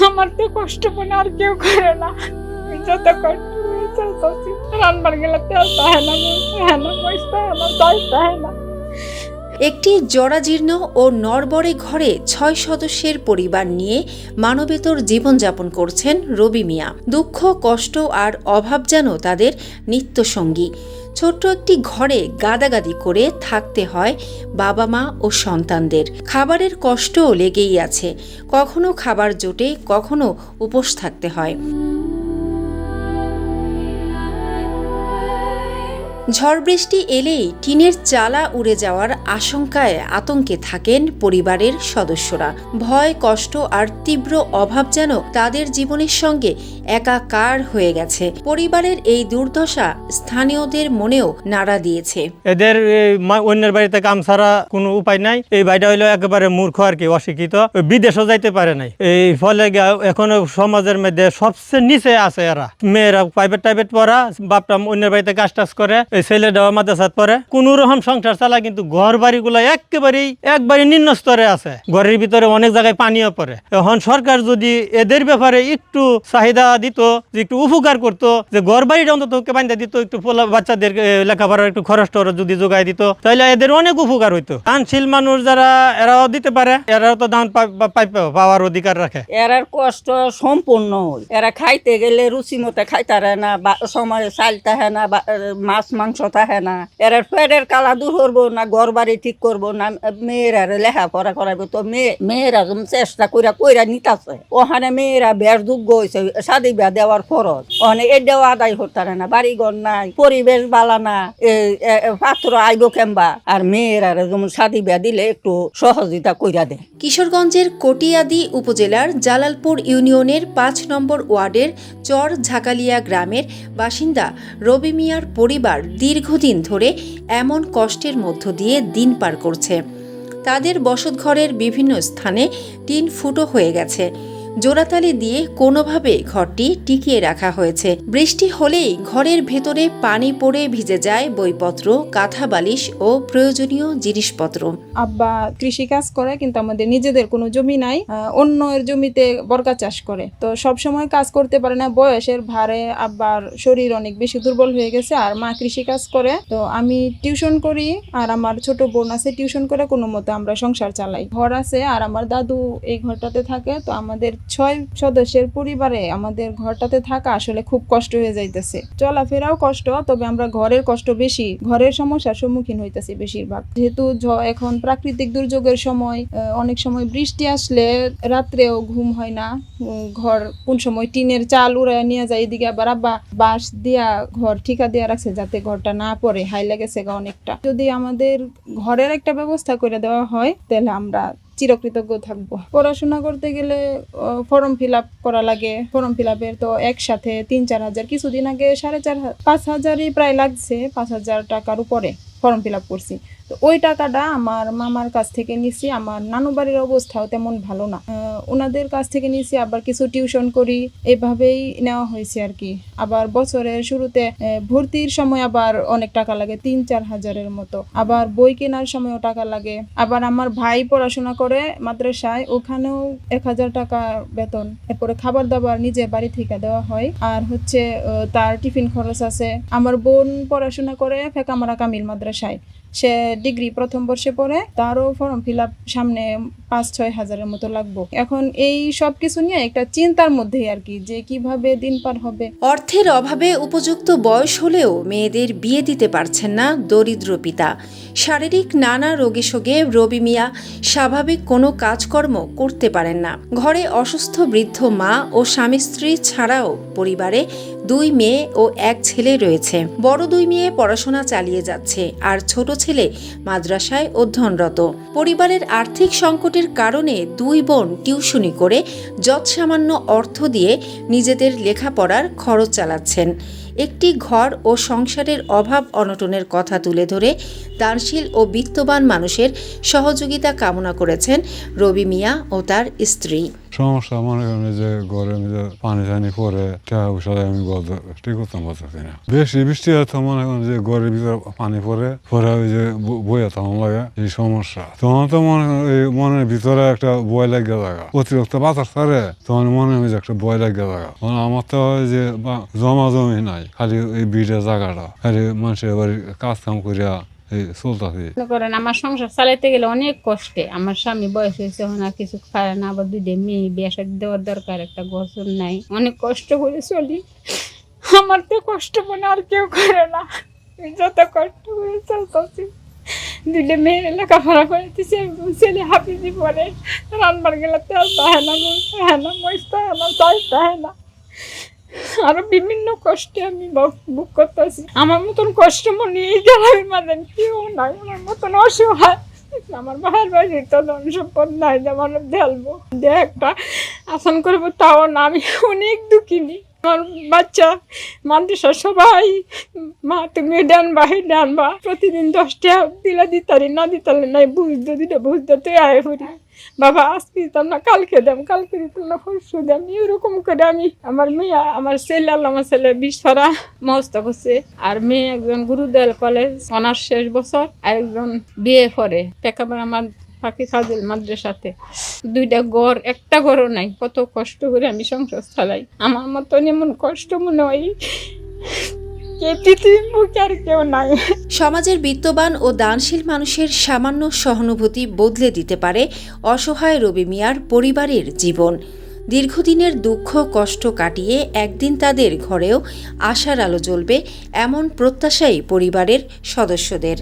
আমার তো কষ্ট মনে আর কেউ করে না। যত কষ্ট চলতেছি, রান্নার গেলে তেল তাহে না, হ্যাঁ না, পয়সা হ্যাঁ না, চাইতে হ্যাঁ না। একটি জরাজীর্ণ ও নড়বড়ে ঘরে ৬ সদস্যের পরিবার নিয়ে মানবেতর জীবনযাপন করছেন রবি মিয়া। দুঃখ, কষ্ট আর অভাব যেন তাদের নিত্যসঙ্গী। ছোট্ট একটি ঘরে গাদাগাদি করে থাকতে হয় বাবা মা ও সন্তানদের। খাবারের কষ্টও লেগেই আছে, কখনো খাবার জোটে, কখনো উপোস থাকতে হয়। ঝড় বৃষ্টি এলেই টিনের চালা উড়ে যাওয়ার আশঙ্কায় আতঙ্কে থাকেন পরিবারের সদস্যরা। ভয়, কষ্ট আর তীব্র অভাব যেন তাদের জীবনের সঙ্গে একাকার হয়ে গেছে। পরিবারের এই দুর্দশা স্থানীয়দের মনেও নাড়া দিয়েছে। এদের অন্যের বাড়িতে কাম ছাড়া কোনো উপায় নাই। এই বাড়িটা হইলো একেবারে মূর্খ আর কি, অশিক্ষিত, বিদেশও যাইতে পারে নাই। এই ফলে এখনো সমাজের মধ্যে সবচেয়ে নিচে আছে এরা। মেয়েরা প্রাইভেট পড়া, বাপটা অন্যের বাড়িতে কাজ টাজ করে, ছেলেটাও মাদ্রাসাত পড়ে, কোন রকম সংসার চালায়, কিন্তু ঘর বাড়িগুলো একবারে নিম্ন স্তরে আছে। ঘরের ভিতরে অনেক জায়গায় পানিও পড়ে। এখন সরকার যদি এদের ব্যাপারে একটু চাহিদা দিত, একটু উপকার করতো, যে ঘর বাড়িটা অন্তত বান্ধা দিত, একটু বাচ্চাদের লেখাপড়ার একটু খরচ টরচ যদি যোগাই দিত, তাহলে এদের অনেক উপকার হইতো। দানশীল মানুষ যারা, এরাও দিতে পারে, এরাও তো দান পাওয়ার অধিকার রাখে। এরার কষ্ট সম্পূর্ণ। এরা খাইতে গেলে রুচি মতো খাইতারে না, সময় চাল তাহে না, মাছ মাংস তাহে না। এরার পেটের কালা দূর করবো না, ঘর বাড়ি ঠিক করবো না, মেয়েরা লেখাপড়া করাবো। তো মেয়েরা চেষ্টা কইরা নিতাছে। ওখানে মেয়েরা বের যোগ্য হয়েছে, শাদি বিয়া দেওয়ার খরচ ওখানে এটাও আদায় করতারে না, বাড়িঘর নাই, পরিবেশ বালা না, পাত্র আইব কেমবা। আর মেয়েরা যেমন শাদি বিয়া দিলে একটু সহযোগিতা কইরা দেয়। কিশোরগঞ্জের কটিয়াদি উপজেলার জালালপুর ইউনিয়নের ৫ নম্বর ওয়ার্ডের চর ঝাকালিয়া গ্রামের বাসিন্দা রবি মিয়ার পরিবার দীর্ঘদিন ধরে এমন কষ্টের মধ্য দিয়ে দিন পার করছে। তাদের বসতঘরের বিভিন্ন স্থানে টিন ফুটো হয়ে গেছে। জোড়াতালি দিয়ে কোনোভাবে ঘরটি টিকিয়ে রাখা হয়েছে। বৃষ্টি হলেই ঘরের ভেতরে পানি পড়ে ভিজে যায় বইপত্র, কাঁথা বালিশ ও প্রয়োজনীয় জিনিসপত্র। আব্বা কৃষি কাজ করে, কিন্তু আমাদের নিজেদের কোনো জমি নাই, অন্যের জমিতে বরকা চাষ করে। তো সব সময় কাজ করতে পারে না, বয়সের ভারে আব্বার শরীর অনেক বেশি দুর্বল হয়ে গেছে। আর মা কৃষি কাজ করে, তো আমি টিউশন করি, আর আমার ছোট বোন আছে, টিউশন করে কোনো মতো আমরা সংসার চালাই। ঘর আছে, আর আমার দাদু এই ঘরটাতে থাকে। তো আমাদের ৬ সদস্যের পরিবারে আমাদের ঘরটাতে থাকা আসলে খুব কষ্ট হয়ে যাইতেছে। চলাফেরাও কষ্ট, তবে আমরা ঘরের কষ্ট বেশি, ঘরের সমস্যার সম্মুখীন হইতেছি বেশিরভাগ। যেহেতু এখন প্রাকৃতিক দুর্যোগের সময়, অনেক সময় বৃষ্টি আসলে রাত্রেও ঘুম হয় না। ঘর কোন সময় টিনের চাল উড়ায় নিয়ে যায়, এদিকে আবার আব্বা বাঁশ দিয়া ঘর ঠিকা দিয়া রাখছে যাতে ঘরটা না পড়ে, হাই লেগেছে অনেকটা। যদি আমাদের ঘরের একটা ব্যবস্থা করে দেওয়া হয় তাহলে আমরা চিরকৃতজ্ঞ থাকবো। পড়াশোনা করতে গেলে ফর্ম ফিল আপ করা লাগে। ফর্ম ফিল আপের তো একসাথে ৩-৪ হাজার, কিছুদিন আগে ৪.৫ হাজারই প্রায় লাগছে, ৫,০০০ টাকার উপরে ফর্ম ফিল আপ করছি। তো ওই টাকাটা আমার মামার কাছ থেকে নিছি। আমার নানু বাড়ির অবস্থাও তেমন ভালো না, ওনাদের কাছ থেকে নিছি। আবার কিছু টিউশন করি, এভাবেই নেওয়া হয়েছে আর কি। আবার বছরের শুরুতে ভর্তির সময় আবার অনেক টাকা লাগে, ৩-৪ হাজারের মতো। আবার বই কেনার সময়ও টাকা লাগে। আবার আমার ভাই পড়াশোনা করে মাদ্রাসায়, ওখানেও ১,০০০ টাকা বেতন। এরপরে খাবার দাবার নিজে বাড়ি থেকে দেওয়া হয়। আর হচ্ছে তার টিফিন খরচ আছে। আমার বোন পড়াশোনা করে ফেকামারা কামিল মাদ্রাসায়, সে ডিগ্রি প্রথম বর্ষে পড়ে, তারও ফর্ম ফিল আপ সামনে ৫-৬ হাজারের মতো লাগবে। এখন এই সব কিছু নিয়ে একটা চিন্তার মধ্যে আর কি, যে কিভাবে দিন পার হবে। অর্থের অভাবে উপযুক্ত বয়স হলেও মেয়েদের বিয়ে দিতে পারছেন না দরিদ্র পিতা। শারীরিক নানা রোগে শোগে রবি মিয়া স্বাভাবিক কোনো কাজকর্ম করতে পারেন না। ঘরে অসুস্থ বৃদ্ধ মা ও স্বামী স্ত্রী ছাড়াও পরিবারে 2 মেয়ে ও 1 ছেলে রয়েছে। বড় 2 মেয়ে পড়াশোনা চালিয়ে যাচ্ছে, আর ছোট ছেলে মাদ্রাসায় অধ্যয়নরত। পরিবারের আর্থিক সংকটের কারণে 2 বোন টিউশনি করে যৎসামান্য অর্থ দিয়ে নিজেদের লেখাপড়ার খরচ চালাচ্ছেন। একটি ঘর ও সংসারের অভাব অনটনের কথা তুলে ধরে দানশীল ও বিত্তবান মানুষের সহযোগিতা কামনা করেছেন রবি মিয়া ও তার স্ত্রী। সমস্যা মনে করেন যে ঘরের মধ্যে পানি টানি পরে টাকা পয়সা আমি ঠিক করতাম পারতেছি না। বেশি বৃষ্টি হয় তো মনে করেন যে ঘরের ভিতরে পানি পরে ওই যে বইয়া থাকুন লাগে এই সমস্যা। তখন তো মনে করেন এই মনের ভিতরে একটা বয় লাগিয়ে থাকা, অতিরিক্ত বাতাস ছাড়ে তখন মনে হয় যে একটা বয় লাগিয়ে থাকা। আমার তো হয় যে জমা জমি নাই, খালি এই বিড়ে জায়গাটা খালি মানুষের বাড়ি কাজ কাম করিয়া চলতেছি। মনে করেন আমার সংসার চালাইতে গেলে অনেক কষ্টে। আমার স্বামী বয়স হয়েছে, এখন আর কিছু খায় না, আবার দুইটা মেয়ে বিয়ে শাদী দেওয়ার দরকার, একটা গোসল নাই, অনেক কষ্ট করে চলি। আমার তো কষ্ট মনে আর কেউ করে না, যত কষ্ট করে চলতেছি। দুইটা মেয়ের লেখাপড়া করেছি, ছেলে হাফিজি পরে, রান্নার গেলে তেল তাহে না, নুন তাহে না, মরিচ তাহে না, চাল তাহে না, আরো বিভিন্ন কষ্টে আমি বুক করতেছি। আমার মতন কষ্ট মনে এই গ্রামের মাঝে কেউ নাই, আমার মতন অসহায়। আমার ভাইয়ের বাড়ির তো ধন সম্পদ নাই যে আমার ঢেলবো, যে একটা আসান করবো তাও না। আমি অনেক দুঃখিনী। আমার বাচ্চা মাদ্রাসা সবাই, মা তুমি ডানবা ডানবা, প্রতিদিন 10 টাকা দিলে দিতারি, না দিতালে নাই, বুঝতে দিলে বুঝতে তুই আয় করি, বাবা আজকে দিতাম না, কালকে দাম, কালকে দিতাম না, পরশু দাম। এরকম করে আমি আমার মেয়ে, আমার ছেলে, আমার ছেলে 20 ছড়া মস্ত করছে, আর মেয়ে একজন গুরুদয়াল কলেজ অনার্স শেষ বছর, আর একজন বিয়ে করে টেকাবার আমার ফাঁকি খাদিল মাদ্রাসাতে। 2টা ঘর, একটা ঘরও নাই। কত কষ্ট করে আমি সংসার চালাই। আমার মতন এমন কষ্ট মনে হয় পৃথিবীর বুকে আর কেউ নাই। সমাজের বিত্তবান ও দানশীল মানুষের সামান্য সহানুভূতি বদলে দিতে পারে অসহায় রবি মিয়ার পরিবারের জীবন। দীর্ঘদিনের দুঃখ কষ্ট কাটিয়ে একদিন তাদের ঘরেও আশার আলো জ্বলবে, এমন প্রত্যাশাই পরিবারের সদস্যদের।